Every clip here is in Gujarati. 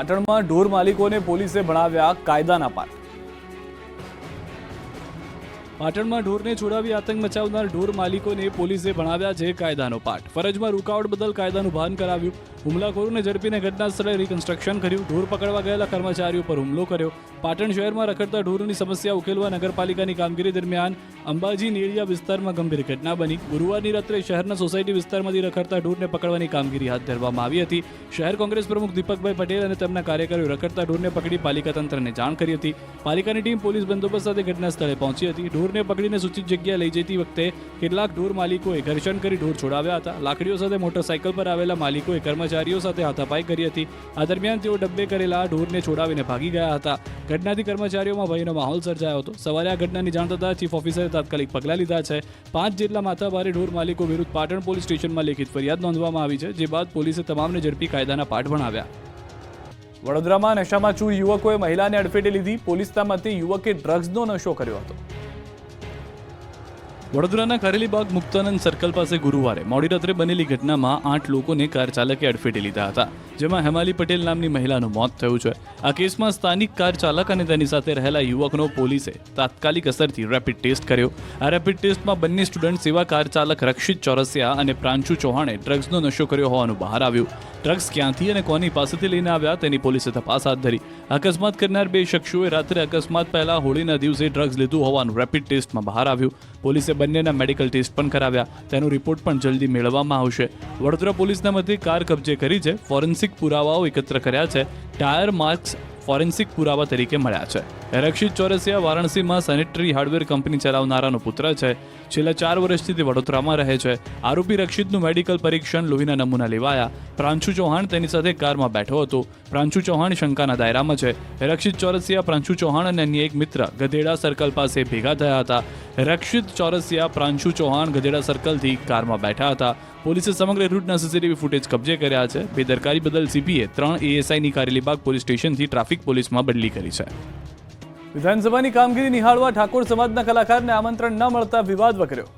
પાટણમાં ઢોર માલિકોને પોલીસે ભણાવ્યા કાયદાના પાઠ. પાટણમાં ઢોરને છોડાવી આતંક મચાવનાર ઢોર માલિકોને પોલીસે ભણાવ્યા છે કાયદાનો પાઠ. ફરજમાં રૂકાવટ બદલ કાયદાનું ભાન કરાવ્યું. હુમલાખોરોને ઝડપીને ઘટના સ્થળે રિકન્સ્ટ્રક્શન કર્યું. ઢોર પકડવા ગયેલા કર્મચારીઓ પર હુમલો કર્યો. પાટણ શહેરમાં રખડતા ઢોરોની સમસ્યા ઉકેલવા નગરપાલિકાની કામગીરી દરમિયાન અંબાજી નેડિયા વિસ્તારમાં ગંભીર ઘટના બની. ગુરુવારની રાત્રે શહેરના સોસાયટી વિસ્તારમાંથી રખડતા ઢોરને પકડવાની કામગીરી હાથ ધરવામાં આવી હતી. શહેર કોંગ્રેસ પ્રમુખ દીપકભાઈ પટેલ અને તેમના કાર્યકરોએ રખડતા ઢોરને પકડી પાલિકા તંત્રને જાણ કરી હતી. પાલિકાની ટીમ પોલીસ બંદોબસ્ત સાથે ઘટના સ્થળે પહોંચી હતી. ઢોરને પકડીને સૂચિત જગ્યાએ લઈ જતી વખતે કેટલાક ઢોર માલિકોએ ઘર્ષણ કરી ઢોર છોડાવ્યા હતા. લાકડીઓ સાથે મોટરસાયકલ પર આવેલા માલિકોએ કર્મચારીઓ સાથે હાથાપાઈ કરી હતી. આ દરમિયાન તેઓ ડબ્બે કરેલા ઢોરને છોડાવીને ભાગી ગયા હતા. ઘટનાથી કર્મચારીઓમાં ભયનો માહોલ સર્જાયો હતો. સવારે આ ઘટનાની જાણ થતાં ચીફ ઓફિસરે તાત્કાલિક પગલાં લીધા છે. 5 જેટલા માથાભારે ઢોર માલિકો વિરુદ્ધ પાટણ પોલીસ સ્ટેશનમાં લેખિત ફરિયાદ નોંધવામાં આવી છે, જે બાદ પોલીસે તમામને ઝડપી કાયદાના પાઠ ભણાવ્યા. વડોદરામાં નશામાં ચૂર યુવકોએ મહિલાને અડફેટે લીધી. પોલીસના મતે યુવકે ડ્રગ્સનો નશો કર્યો હતો. વડોદરાના કારેલીબાગ મુક્તાનંદ સર્કલ પાસે ગુરુવારે મોડી રાત્રે બનેલી ઘટનામાં 8 લોકોને કાર ચાલકે અડફેટે લીધા હતા, જેમાં હેમાલી પટેલ નામની મહિલાનું મોત થયું છે. આ કેસમાં સ્થાનિક કાર ચાલક અને તેની સાથે રહેલા યુવકનો પોલીસે તાત્કાલિક અસરથી રેપિડ ટેસ્ટ કર્યો. આ રેપિડ ટેસ્ટમાં બંને સ્ટુડન્ટ સેવા કાર ચાલક રક્ષિત ચોરસિયા અને પ્રાંશુ ચૌહાણે ડ્રગ્સનો નશો કર્યો હોવાનું બહાર આવ્યું. ડ્રગ્સ ક્યાંથી અને કોની પાસેથી લઈને આવ્યા તેની પોલીસે તપાસ હાથ ધરી. અકસ્માત કરનાર 2 શખ્સોએ રાત્રે અકસ્માત પહેલા હોળીના દિવસે ડ્રગ્સ લીધું હોવાનું રેપિડ ટેસ્ટમાં બહાર આવ્યું. પોલીસે બંનેના મેડિકલ ટેસ્ટ પણ કરાવ્યા. તેનો રિપોર્ટ પણ જલ્દી મેળવવામાં આવશે. વડોદરા પોલીસના મતે કાર કબજે કરી છે. ફોરેન્સિક પુરાવાઓ એકત્ર કર્યા છે. ટાયર માર્ક્સ ફોરેન્સિક પુરાવા તરીકે મળ્યા છે. રક્ષિત ચોરસિયા વારાણસીમાં સેનેટરી હાર્ડવેર કંપની ચલાવનારાનો પુત્ર છે. છેલ્લા 4 વર્ષથી તે વડોદરામાં રહે છે. આરોપી રક્ષિતનું મેડિકલ પરીક્ષણ લોહીના નમૂના લેવાયા. પ્રાંશુ ચૌહાણ તેની સાથે કારમાં બેઠો હતો. પ્રાંશુ ચૌહાણ શંકાના દાયરામાં છે. રક્ષિત ચોરસિયા, પ્રાંશુ ચૌહાણ અને અન્ય એક મિત્ર ગધેડા સર્કલ પાસે ભેગા થયા હતા. રક્ષિત ચોરસિયા, પ્રાંશુ ચૌહાણ ગધેડા સર્કલથી કારમાં બેઠા હતા. પોલીસે સમગ્ર રૂટના સીસીટીવી ફૂટેજ કબજે કર્યા છે. બેદરકારી બદલ સીપીએ 3 એએસઆઈની કારેલીબાગ પોલીસ સ્ટેશનથી ટ્રાફિક પોલીસમાં બદલી કરી છે. વિધાનસભાની કામગીરી નિહાળવા ઠાકોર સમાજના કલાકારને આમંત્રણ ન મળતા વિવાદ વકર્યો.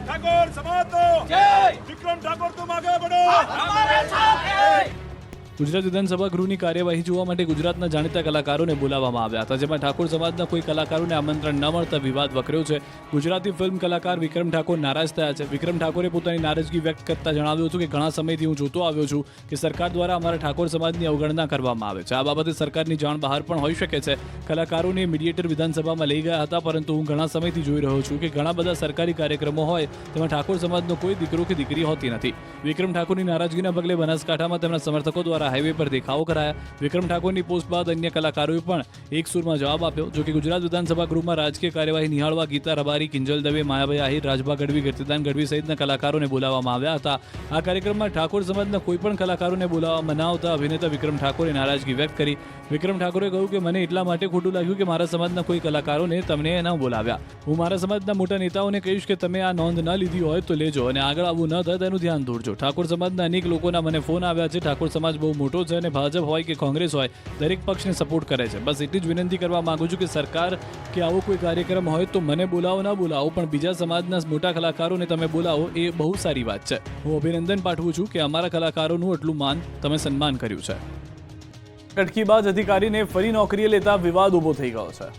ઠાકોર સમાજ તો જય વિક્રમ ઠાકોર તુમ આગે બઢો હમારે સાથ હૈ. ગુજરાત વિધાનસભા ગૃહની કાર્યવાહી જોવા માટે ગુજરાતના જાણીતા કલાકારોને બોલાવવામાં આવ્યા હતા, જેમાં ઠાકોર સમાજના કોઈ કલાકારોને આમંત્રણ ન મળતા વિવાદ વકર્યો છે. ગુજરાતી ફિલ્મ કલાકાર વિક્રમ ઠાકોર નારાજ થયા છે. વિક્રમ ઠાકોરે પોતાની નારાજગી વ્યક્ત કરતા જણાવ્યું હતું કે ઘણા સમયથી હું જોતો આવ્યો છું કે સરકાર દ્વારા અમારા ઠાકોર સમાજની અવગણના કરવામાં આવે છે. આ બાબતે સરકારની જાણ બહાર પણ હોઈ શકે છે. કલાકારોને મીડિયેટર વિધાનસભામાં લઈ ગયા હતા, પરંતુ હું ઘણા સમયથી જોઈ રહ્યો છું કે ઘણા બધા સરકારી કાર્યક્રમો હોય તેમાં ઠાકોર સમાજનો કોઈ દીકરો કે દીકરી હોતી નથી. વિક્રમ ઠાકોરની નારાજગીના પગલે બનાસકાંઠામાં તેમના સમર્થકો દ્વારા હાઈવે પર દેખાવો કરાયા. વિક્રમ ઠાકોરની પોસ્ટ બાદ અન્ય કલાકારોએ પણ એક સૂરમાં જવાબ આપ્યો. જો કે ગુજરાત વિધાનસભા ગૃહમાં રાજકીય કાર્યવાહી નિહાળવા ગીતા રબારી, કિંજલ દવે, માયાભાઈ આહિર, રાજભા ગઢવી, કીર્તિદાન ગઢવી સહિતના કલાકારોને બોલાવવામાં આવ્યા હતા. આ કાર્યક્રમમાં ઠાકોર સમાજના કોઈ પણ કલાકારોને બોલાવવા મનાવતા અભિનેતા વિક્રમ ઠાકોરે નારાજગી વ્યક્ત કરી. વિક્રમ ઠાકોરે કહ્યું કે મને એટલા માટે ખોટું લાગ્યું કે મારા સમાજના કોઈ કલાકારોને તમને ન બોલાવ્યા. હું મારા સમાજના મોટા નેતાઓને કહીશ કે તમે આ નોંધ ન લીધી હોય તો લેજો અને આગળ આવું ન થાય તેનું ધ્યાન દોરજો. ઠાકોર સમાજના અનેક લોકોના મને ફોન આવ્યા છે. ઠાકોર સમાજ બહુ મોટો છે અને ભાજપ હોય કે કોંગ્રેસ હોય દરેક પક્ષને સપોર્ટ કરે છે. બસ એટલી જ વિનંતી કરવા માંગુ છું કે સરકાર કે આવો કોઈ કાર્યક્રમ હોય તો મને બોલાવો ના બોલાવો, પણ બીજા સમાજના મોટા કલાકારોને તમે બોલાવો એ બહુ સારી વાત છે. હું અભિનંદન પાઠવું છું કે અમારા કલાકારોનું એટલું માન તમે સન્માન કર્યું છે. કટકીબાજ અધિકારીને ફરી નોકરીએ લેતા વિવાદ ઊભો થઈ ગયો છે.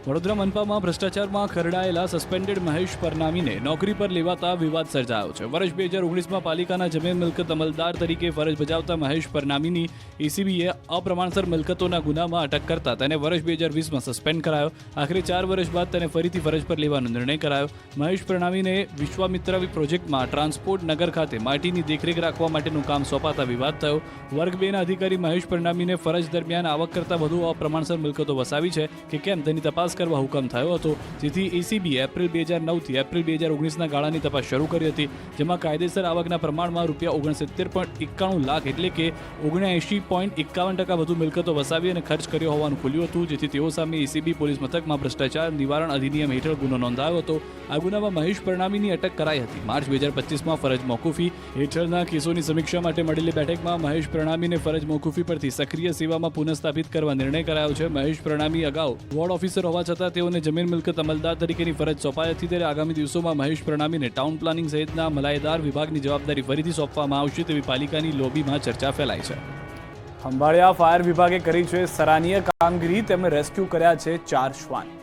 વડોદરા મનપામાં ભ્રષ્ટાચારમાં ખરડાયેલા સસ્પેન્ડેડ મહેશ પરનામીને નોકરી પર લેવાતા વિવાદ સર્જાયો છે. વર્ષ 2019માં પાલિકાના જમીન મિલકત અમલદાર તરીકે ફરજ બજાવતા મહેશ પરનામીની એસીબીએ અપ્રમાણસર મિલકતોના ગુનામાં અટક કરતા તેને વર્ષ 2020માં સસ્પેન્ડ કરાયો. આખરે 4 વર્ષ બાદ તેને ફરીથી ફરજ પર લેવાનો નિર્ણય કરાયો. મહેશ પરનામીને વિશ્વામિત્ર પ્રોજેક્ટમાં ટ્રાન્સપોર્ટ નગર ખાતે માટીની દેખરેખ રાખવા માટેનું કામ સોંપાતા વિવાદ થયો. વર્ગ 2ના અધિકારી મહેશ પરનામીને ફરજ દરમિયાન આવક કરતાં વધુ અપ્રમાણસર મિલકતો વસાવી છે કે કેમ તેની તપાસ કરવા હુકમ થયો હતો, જેથી એસીબી એપ્રિલ 2009થી એપ્રિલ 2019ના ગાળાની તપાસ શરૂ કરી હતી, જેમાં કાયદેસર આવકના પ્રમાણમાં ₹69.91 લાખ એટલે કે 79.51% વધુ મિલકતો વસાવી અને ખર્ચ કર્યો હોવાનું ખુલ્યું હતું, જેથી તેઓ સામે એસીબી પોલીસ મથકમાં ભ્રષ્ટાચાર નિવારણ અધિનિયમ હેઠળ ગુનો નોંધાયો હતો. આ ગુનામાં મહેશ પરનામીની અટક કરાઈ હતી. માર્ચ 2025માં ફરજ મોકૂફી હેઠળના કેસોની સમીક્ષા માટે મળેલી બેઠકમાં મહેશ પરનામીને ફરજ મોકૂફી પરથી સક્રિય સેવામાં પુનઃસ્થાપિત કરવા નિર્ણય કરાયો છે. મહેશ પરનામી અગાઉ વોર્ડ ઓફિસર હોવા હોવા છતાં તેઓને જમીન મિલકત અમલદાર તરીકેની ફરજ સોંપાઈ હતી, ત્યારે આગામી દિવસોમાં મહેશ પ્રણામીને ટાઉન પ્લાનિંગ સહિતના મલાઈદાર વિભાગની જવાબદારી ફરીથી સોંપવામાં આવશે તેવી પાલિકાની લોબીમાં ચર્ચા ફેલાઈ છે. ખંભાળિયા ફાયર વિભાગે કરી છે સરાહનીય કામગીરી. તેમણે રેસ્ક્યુ કર્યા છે 4 શ્વાન.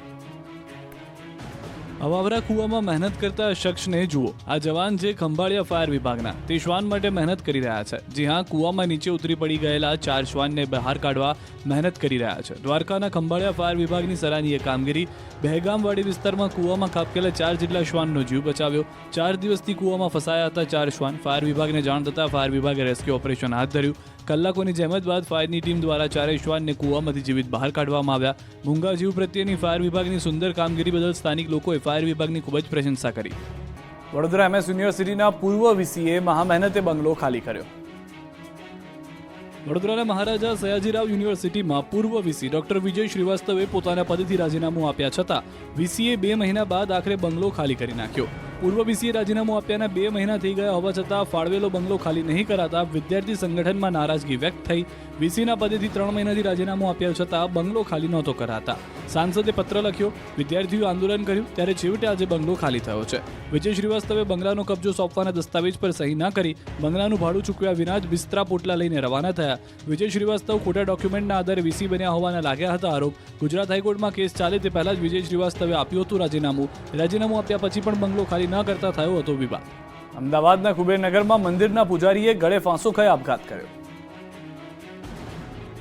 અવાવરા કૂવામાં મહેનત કરતા શખ્સને જુઓ. આ જવાન જે ખંભાળિયા ફાયર વિભાગના તે શ્વાન માટે મહેનત કરી રહ્યા છે. જી હા, કૂવામાં નીચે ઉતરી પડી ગયેલા 4 શ્વાનને બહાર કાઢવા મહેનત કરી રહ્યા છે. દ્વારકાના ખંભાળિયા ફાયર વિભાગની સરાહનીય કામગીરી. બહેગામવાડી વિસ્તારમાં કૂવામાં ખાબકેલા 4 જેટલા શ્વાનનો જીવ બચાવ્યો. 4 દિવસથી કૂવામાં ફસાયા હતા 4 શ્વાન. ફાયર વિભાગને જાણ થતાં ફાયર વિભાગે રેસ્ક્યુ ઓપરેશન હાથ ધર્યું. કલાકોની જહેમત બાદ ફાયરની ટીમ દ્વારા 4 શ્વાનને કૂવામાંથી જીવિત બહાર કાઢવામાં આવ્યા. મૂંગા જીવ પ્રત્યેની ફાયર વિભાગની સુંદર કામગીરી બદલ સ્થાનિક લોકોએ ફાયર વિભાગની ખૂબ જ પ્રશંસા કરી. વડોદરા MS યુનિવર્સિટીના પૂર્વ VCએ મહામહેનતે બંગલો ખાલી કર્યો. વડોદરાના મહારાજા સયાજીરાવ યુનિવર્સિટીમાં પૂર્વ VC ડોક્ટર વિજય શ્રીવાસ્તવે પોતાના પદથી રાજીનામું આપ્યા છતાં VCએ 2 મહિના બાદ આખરે બંગલો ખાલી કરી નાખ્યો. પૂર્વ VCએ રાજીનામું આપ્યાના 2 મહિના થઈ ગયા હોવા છતાં ફાળવેલો બંગલો ખાલી નહીં કરાતા વિદ્યાર્થી સંગઠનમાં નારાજગી વ્યક્ત થઈ. VCના પદેથી 3 મહિનાથી રાજીનામું આપ્યા છતાં બંગલો ખાલી નહોતો કરાતા. સાંસદે પત્ર લખ્યો, વિદ્યાર્થીઓ આંદોલન કર્યું, ત્યારે છેવટે આજે બંગલો ખાલી થયો છે. વિજય શ્રીવાસ્તવે બંગલાનો કબજો સોંપવાના દસ્તાવેજ પર સહી ના કરી બંગલાનું ભાડું ચૂકવ્યા વિના જ બિસ્તરા પોટલા લઈને રવાના થયા. વિજય શ્રીવાસ્તવ ખોટા ડોક્યુમેન્ટના આધારે VC બન્યા હોવાના લાગ્યા હતા આરોપ. ગુજરાત હાઈકોર્ટમાં કેસ ચાલે તે પહેલા જ વિજય શ્રીવાસ્તવે આપ્યું હતું રાજીનામું. રાજીનામું આપ્યા પછી પણ બંગલો ખાલી ન કરતા થયો હતો વિવાદ. અમદાવાદના કુબેરનગરમાં મંદિરના પૂજારીએ ગળે ફાંસો ખાઈ આપઘાત કર્યો.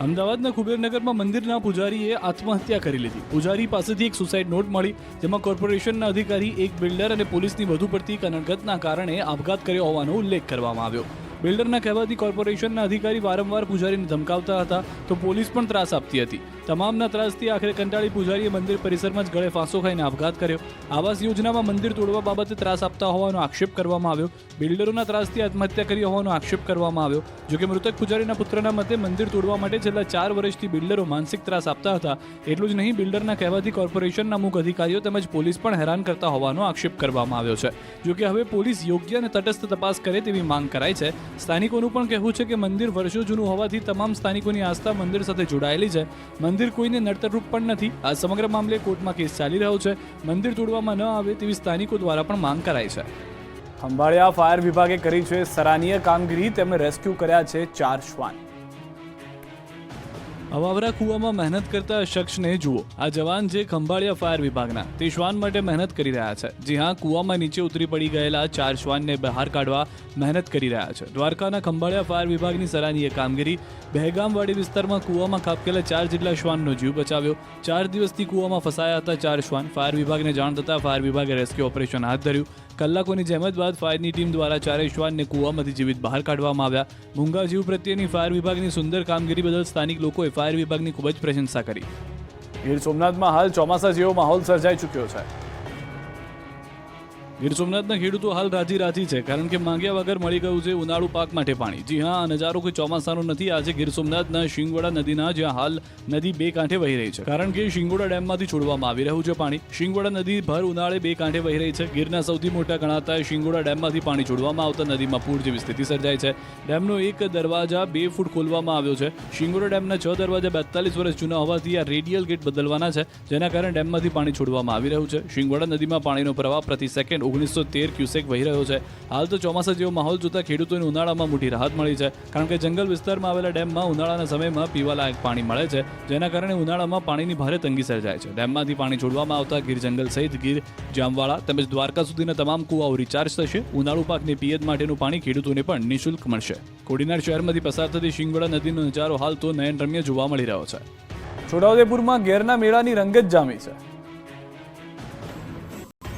અમદાવાદના કુબેરનગરમાં મંદિરના પૂજારીએ આત્મહત્યા કરી લીધી. પૂજારી પાસેથી એક સુસાઇડ નોટ મળી, જેમાં કોર્પોરેશનના અધિકારી, એક બિલ્ડર અને પોલીસની વધુ પડતી કનડગતના કારણે આપઘાત કર્યો હોવાનો ઉલ્લેખ કરવામાં આવ્યો. બિલ્ડરના કહેવાથી કોર્પોરેશનના અધિકારી વારંવાર પૂજારીને ધમકાવતા હતા તો પોલીસ પણ ત્રાસ આપતી હતી. તમામના ત્રાસથી આખરે કંટાળી પૂજારીએ મંદિર પરિસરમાં જ ગળે ફાંસો ખાઈને આપઘાત કર્યો. આવાસ યોજનામાં મંદિર તોડવા બાબતે ત્રાસ આપતા હોવાનો આક્ષેપ કરવામાં આવ્યો. બિલ્ડરોના ત્રાસથી આત્મહત્યા કરી હોવાનો આક્ષેપ કરવામાં આવ્યો. જોકે મૃતક પૂજારીના પુત્રના મતે મંદિર તોડવા માટે છેલ્લા 4 વર્ષથી બિલ્ડરો માનસિક ત્રાસ આપતા હતા. એટલું જ નહીં, બિલ્ડરના કહેવાથી કોર્પોરેશનના અમુક અધિકારીઓ તેમજ પોલીસ પણ હેરાન કરતા હોવાનો આક્ષેપ કરવામાં આવ્યો છે. જોકે હવે પોલીસ યોગ્ય અને તટસ્થ તપાસ કરે તેવી માંગ કરાઈ છે. સ્થાનિકોનું પણ કહેવું છે કે મંદિર વર્ષો જૂનું હોવાથી તમામ સ્થાનિકોની આસ્થા મંદિર સાથે જોડાયેલી છે. મંદિર કોઈને નડતરરૂપ પણ નથી. આ સમગ્ર મામલે કોર્ટમાં કેસ ચાલી રહ્યો છે. મંદિર તોડવામાં ન આવે તેવી સ્થાનિકો દ્વારા પણ માંગ કરાઈ છે. ખંભાળિયા ફાયર વિભાગે કરી છે સરાહનીય કામગીરી. તેમણે રેસ્ક્યુ કર્યા છે 4 શ્વાન. અવાવરા કૂવામાં મહેનત કરતા શખ્સને જુઓ. આ જવાન જે ખંભાળિયા ફાયર વિભાગના તે શ્વાન માટે મહેનત કરી રહ્યા છે. જી હા, કૂવામાં નીચે ઉતરી પડી ગયેલા 4 શ્વાનને બહાર કાઢવા મહેનત કરી રહ્યા છે. દ્વારકાના ખંભાળિયા ફાયર વિભાગની સરાહનીય કામગીરી. બહેગામવાડી વિસ્તારમાં કૂવામાં ખાબકેલા 4 જેટલા શ્વાનનો જીવ બચાવ્યો. 4 દિવસથી કૂવામાં ફસાયા હતા 4 શ્વાન. ફાયર વિભાગને જાણ થતાં ફાયર વિભાગે રેસ્ક્યુ ઓપરેશન હાથ ધર્યું. કલાકોની જહેમત બાદ ફાયરની ટીમ દ્વારા 4 શ્વાનને કૂવામાંથી જીવિત બહાર કાઢવામાં આવ્યા. મૂંગા જીવ પ્રત્યેની ફાયર વિભાગની સુંદર કામગીરી બદલ સ્થાનિક લોકોએ ફાયર વિભાગની ખૂબ જ પ્રશંસા કરી. ગીર સોમનાથમાં હાલ ચોમાસા જેવો માહોલ સર્જાઈ ચૂક્યો છે. ગીર સોમનાથના ખેડૂતો હાલ રાજી છે, કારણ કે માંગ્યા વગર મળી ગયું છે ઉનાળુ પાક માટે પાણી. જી હા, આ નજારો કોઈ ચોમાસાનો નથી. આજે ગીર સોમનાથના શિંગવડા નદીના જ્યાં હાલ નદી 2 કાંઠે વહી રહી છે, કારણ કે શિંગવડા ડેમમાંથી છોડવામાં આવી રહ્યું છે પાણી. શિંગવડા નદી ભર ઉનાળે 2 કાંઠે વહી રહી છે. ગીરના સૌથી મોટા ગણાતા શિંગવડા ડેમમાંથી પાણી છોડવામાં આવતા નદીમાં પૂર જેવી સ્થિતિ સર્જાય છે. ડેમનો એક દરવાજા 2 ફૂટ ખોલવામાં આવ્યો છે. શિંગવડા ડેમના 6 દરવાજા 42 વર્ષ જૂના હોવાથી આ રેડિયલ ગેટ બદલવાના છે, જેના કારણે ડેમમાંથી પાણી છોડવામાં આવી રહ્યું છે. શિંગવડા નદીમાં પાણીનો પ્રવાહ પ્રતિ સેકન્ડ 1913 ક્યુસેક વહી રહ્યો છે. હાલ તો ચોમાસા જેવો માહોલ જોતા ખેડૂતોને ઉનાળામાં મોટી રાહત મળી છે, કારણ કે જંગલ વિસ્તારમાં આવેલા ડેમમાં ઉનાળાના સમયમાં પીવાલાયક પાણી મળે છે, જેના કારણે ઉનાળામાં પાણીની ભારે તંગી સર્જાય છે. ડેમમાંથી પાણી છોડવામાં આવતા ગીર જંગલ સહિત ગીર, જામવાળા તેમજ દ્વારકા સુધીના તમામ કુવાઓ રિચાર્જ થશે. ઉનાળુ પાકને પિયત માટેનું પાણી ખેડૂતોને પણ નિઃશુલ્ક મળશે. કોડીનાર શહેરમાંથી પસાર થતી શિંગવડા નદીનો નજારો હાલ તો નયનરમ્ય જોવા મળી રહ્યો છે. છોટાઉદેપુરમાં ગેરના મેળાની રંગત જામી છે.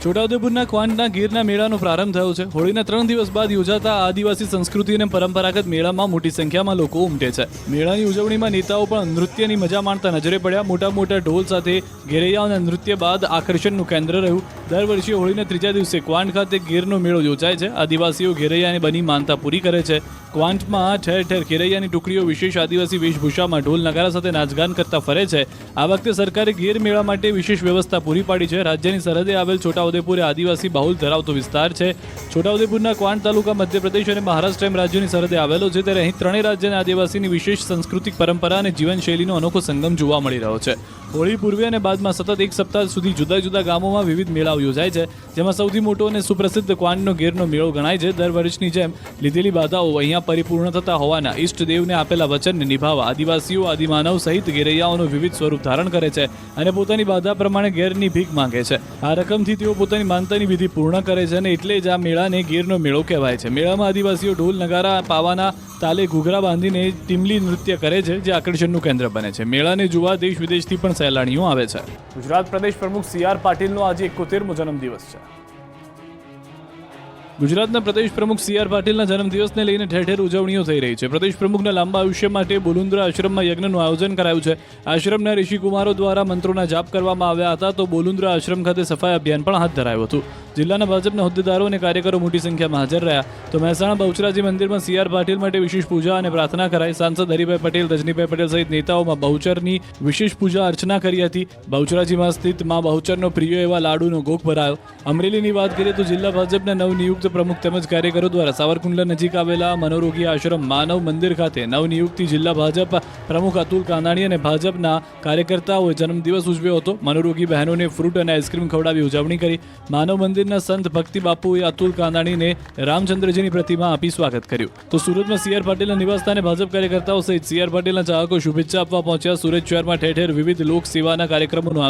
છોટાઉદેપુરના ક્વાંટના ગીરના મેળાનો પ્રારંભ થયો છે. હોળીના 3 દિવસ બાદ યોજાતા આદિવાસી સંસ્કૃતિ અને પરંપરાગત મેળામાં મોટી સંખ્યામાં લોકો ઉમટે છે. મેળાની ઉજવણીમાં નેતાઓ પણ નૃત્યની મજા માણતા નજરે પડ્યા. મોટા મોટા ઢોલ સાથે ઘેરૈયાઓના નૃત્ય બાદ આકર્ષણનું કેન્દ્ર રહ્યું. દર વર્ષે હોળીના 3જા દિવસે ક્વાંટ ખાતે ગીરનો મેળો યોજાય છે. આદિવાસીઓ ઘેરૈયાને બની માનતા પૂરી કરે છે. ક્વાંટમાં ઠેર ઠેર ઘેરૈયાની ટુકડીઓ વિશેષ આદિવાસી વેશભૂષામાં ઢોલ નગારા સાથે નાચગાન કરતા ફરે છે. આ વખતે સરકારે ગીર મેળા માટે વિશેષ વ્યવસ્થા પૂરી પાડી છે. રાજ્યની સરહદે આવેલ છોટા છોટાઉદેપુર એ આદિવાસી બાહુલ ધરાવતો વિસ્તાર છે. છોટાઉદેપુરના ક્વાંટ તાલુકા મધ્યપ્રદેશ અને મહારાષ્ટ્ર એમ રાજ્યોની સરહદે આવેલો છે, ત્યારે અહીં ત્રણેય રાજ્યના આદિવાસીની વિશેષ સાંસ્કૃતિક પરંપરા અને જીવનશૈલીનો અનોખો સંગમ જોવા મળી રહ્યો છે. હોળી પૂર્વે અને બાદમાં સતત એક સપ્તાહ સુધી જુદા જુદા ગામોમાં વિવિધ મેળાઓ યોજાય છે, જેમાં સૌથી મોટો અને સુપ્રસિદ્ધ ક્વાંટનો ગેરનો મેળો ગણાય છે. દર વર્ષની જેમ લીધેલી બાધાઓ અહીંયા પરિપૂર્ણ થતા હોવાના ઈષ્ટદેવને આપેલા વચનને નિભાવવા આદિવાસીઓ આદિમાનવ સહિત ગેરૈયાઓનું વિવિધ સ્વરૂપ ધારણ કરે છે અને પોતાની બાધા પ્રમાણે ગેરની ભીખ માંગે છે. આ રકમથી તેઓ પોતાની માનતાની વિધિ પૂર્ણ કરે છે અને એટલે જ આ મેળાને ગેરનો મેળો કહેવાય છે. મેળામાં આદિવાસીઓ ઢોલ નગારા પાવાના તાલે ઘૂઘરા બાંધીને ટીમલી નૃત્ય કરે છે, જે આકર્ષણનું કેન્દ્ર બને છે. મેળાને જોવા દેશ વિદેશથી પણ સહેલાણીઓ આવે છે. ગુજરાત પ્રદેશ પ્રમુખ સી.આર. પાટીલનો આજે 71મો જન્મદિવસ છે. ગુજરાતના પ્રદેશ પ્રમુખ સી.આર. પાટીલના જન્મદિવસને લઈને ઠેર ઠેર ઉજવણીઓ થઈ રહી છે. પ્રદેશ પ્રમુખના લાંબા આયુષ્ય માટે બોલુન્દ્રા આશ્રમમાં યજ્ઞનું આયોજન કરાયું છે. આશ્રમના ઋષિકુમારો દ્વારા મંત્રોના જાપ કરવામાં આવ્યા હતા, તો બોલુન્દ્રા આશ્રમ ખાતે સફાઈ અભિયાન પણ હાથ ધરાયું હતું. જિલ્લાના ભાજપના હોદ્દેદારો અને કાર્યકરો મોટી સંખ્યામાં હાજર રહ્યા. તો મહેસાણા બહુચરાજી મંદિરમાં સી.આર. પાટીલ માટે વિશેષ પૂજા અને પ્રાર્થના કરાઈ. સાંસદ હરિભાઈ પટેલ, રજનીભાઈ પટેલ સહિત નેતાઓમાં બહુચરની વિશેષ પૂજા અર્ચના કરી હતી. બહુચરાજીમાં સ્થિત માં બહુચરનો પ્રિય એવા લાડુનો ભોગ ભરાયો. અમરેલીની વાત કરીએ તો જિલ્લા ભાજપના નવનિયુક્ત પ્રમુખ તેમજ કાર્યકરો દ્વારા સાવરકુંડલા નજીક આવેલા મનોરોગી આશ્રમ માનવ મંદિર ખાતે નવનિયુક્ત જિલ્લા ભાજપ પ્રમુખ અતુલ કાનાણી અને ભાજપના કાર્યકર્તાઓએ જન્મદિવસ ઉજવ્યો હતો. મનોરોગી બહેનોને ફ્રૂટ અને આઈસ્ક્રીમ ખવડાવી ઉજવણી કરી. માનવ મંદિરના સંત ભક્તિ બાપુએ અતુલ કાનાણીને રામચંદ્રજીની પ્રતિમા આપી સ્વાગત કર્યું. તો સુરતમાં સી.આર. પાટીલના નિવાસસ્થાને ભાજપ કાર્યકર્તાઓ સહિત સી.આર. પાટીલના ચાહકો શુભેચ્છા આપવા પહોંચ્યા. સુરત શહેરમાં ઠેર ઠેર વિવિધ લોક સેવાના કાર્યક્રમોનું